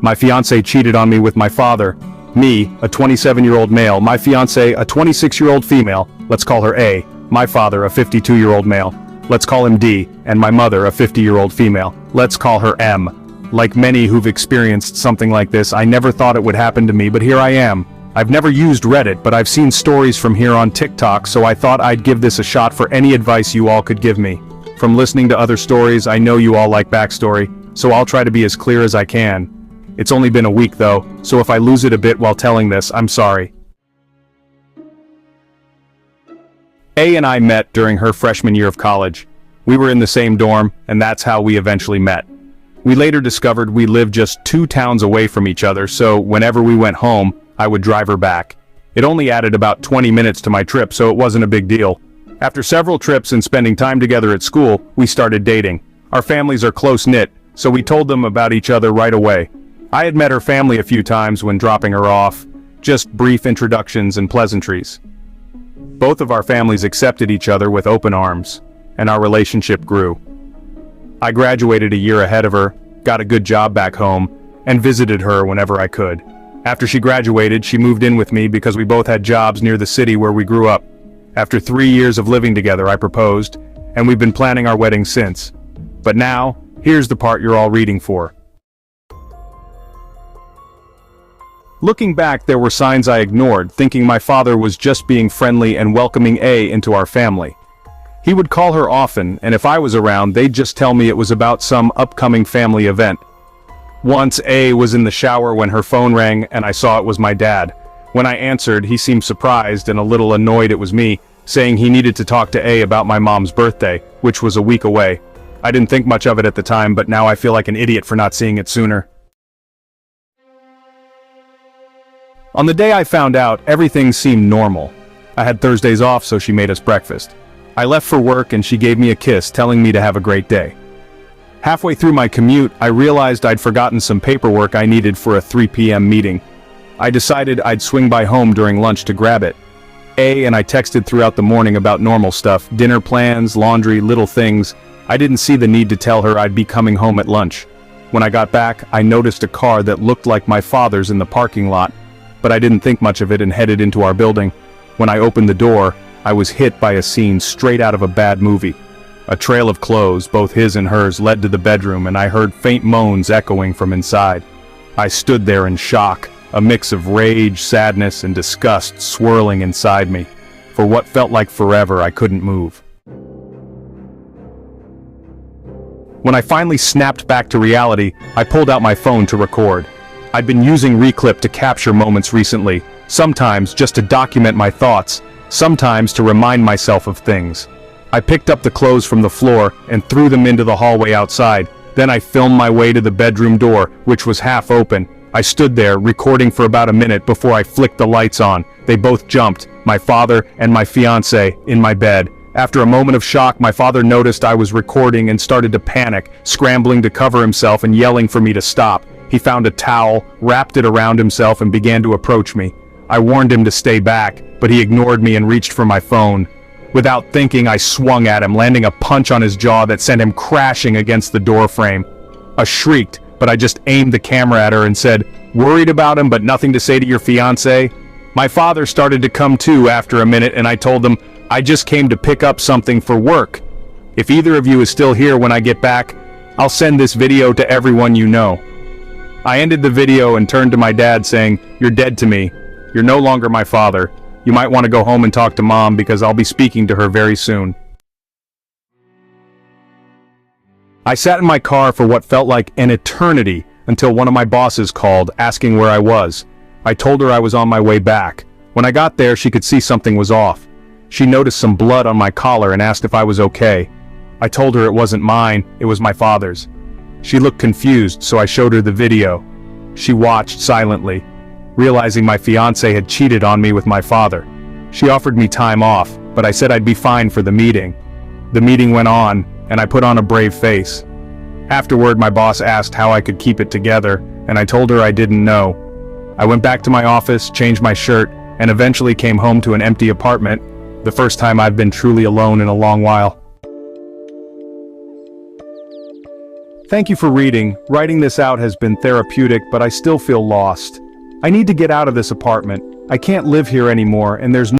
My fiance cheated on me with my father. Me, a 27-year-old male, my fiance, a 26-year-old female, let's call her A, my father, a 52-year-old male, let's call him D, and my mother, a 50-year-old female, let's call her M. Like many who've experienced something like this, I never thought it would happen to me, but here I am. I've never used Reddit, but I've seen stories from here on TikTok, so I thought I'd give this a shot for any advice you all could give me. From listening to other stories, I know you all like backstory, so I'll try to be as clear as I can. It's only been a week though, so if I lose it a bit while telling this, I'm sorry. A and I met during her freshman year of college. We were in the same dorm, and that's how we eventually met. We later discovered we lived just 2 towns away from each other, so whenever we went home, I would drive her back. It only added about 20 minutes to my trip, so it wasn't a big deal. After several trips and spending time together at school, we started dating. Our families are close-knit, so we told them about each other right away. I had met her family a few times when dropping her off, just brief introductions and pleasantries. Both of our families accepted each other with open arms, and our relationship grew. I graduated a year ahead of her, got a good job back home, and visited her whenever I could. After she graduated, she moved in with me because we both had jobs near the city where we grew up. After 3 years of living together, I proposed, and we've been planning our wedding since. But now, here's the part you're all reading for. Looking back, there were signs I ignored, thinking my father was just being friendly and welcoming A into our family. He would call her often, and if I was around, they'd just tell me it was about some upcoming family event. Once A was in the shower when her phone rang, and I saw it was my dad. When I answered, he seemed surprised and a little annoyed it was me, saying he needed to talk to A about my mom's birthday, which was a week away. I didn't think much of it at the time, but now I feel like an idiot for not seeing it sooner. On the day I found out, everything seemed normal. I had Thursdays off, so she made us breakfast. I left for work and she gave me a kiss, telling me to have a great day. Halfway through my commute, I realized I'd forgotten some paperwork I needed for a 3 p.m. meeting. I decided I'd swing by home during lunch to grab it. A and I texted throughout the morning about normal stuff, dinner plans, laundry, little things. I didn't see the need to tell her I'd be coming home at lunch. When I got back, I noticed a car that looked like my father's in the parking lot, but I didn't think much of it and headed into our building. When I opened the door, I was hit by a scene straight out of a bad movie. A trail of clothes, both his and hers, led to the bedroom, and I heard faint moans echoing from inside. I stood there in shock, a mix of rage, sadness, and disgust swirling inside me. For what felt like forever, I couldn't move. When I finally snapped back to reality, I pulled out my phone to record. I'd been using Reclip to capture moments recently, sometimes just to document my thoughts, sometimes to remind myself of things. I picked up the clothes from the floor and threw them into the hallway outside. Then I filmed my way to the bedroom door, which was half open. I stood there, recording for about a minute before I flicked the lights on. They both jumped, my father and my fiance, in my bed. After a moment of shock, my father noticed I was recording and started to panic, scrambling to cover himself and yelling for me to stop. He found a towel, wrapped it around himself and began to approach me. I warned him to stay back, but he ignored me and reached for my phone. Without thinking, I swung at him, landing a punch on his jaw that sent him crashing against the door frame. I shrieked, but I just aimed the camera at her and said, "Worried about him but nothing to say to your fiancé?" My father started to come to after a minute, and I told him, "I just came to pick up something for work. If either of you is still here when I get back, I'll send this video to everyone you know." I ended the video and turned to my dad saying, "You're dead to me. You're no longer my father. You might want to go home and talk to Mom because I'll be speaking to her very soon." I sat in my car for what felt like an eternity until one of my bosses called, asking where I was. I told her I was on my way back. When I got there, she could see something was off. She noticed some blood on my collar and asked if I was okay. I told her it wasn't mine, it was my father's. She looked confused, so I showed her the video. She watched silently, realizing my fiancé had cheated on me with my father. She offered me time off, but I said I'd be fine for the meeting. The meeting went on, and I put on a brave face. Afterward, my boss asked how I could keep it together, and I told her I didn't know. I went back to my office, changed my shirt, and eventually came home to an empty apartment, the first time I've been truly alone in a long while. Thank you for reading. Writing this out has been therapeutic, but I still feel lost. I need to get out of this apartment. I can't live here anymore, and there's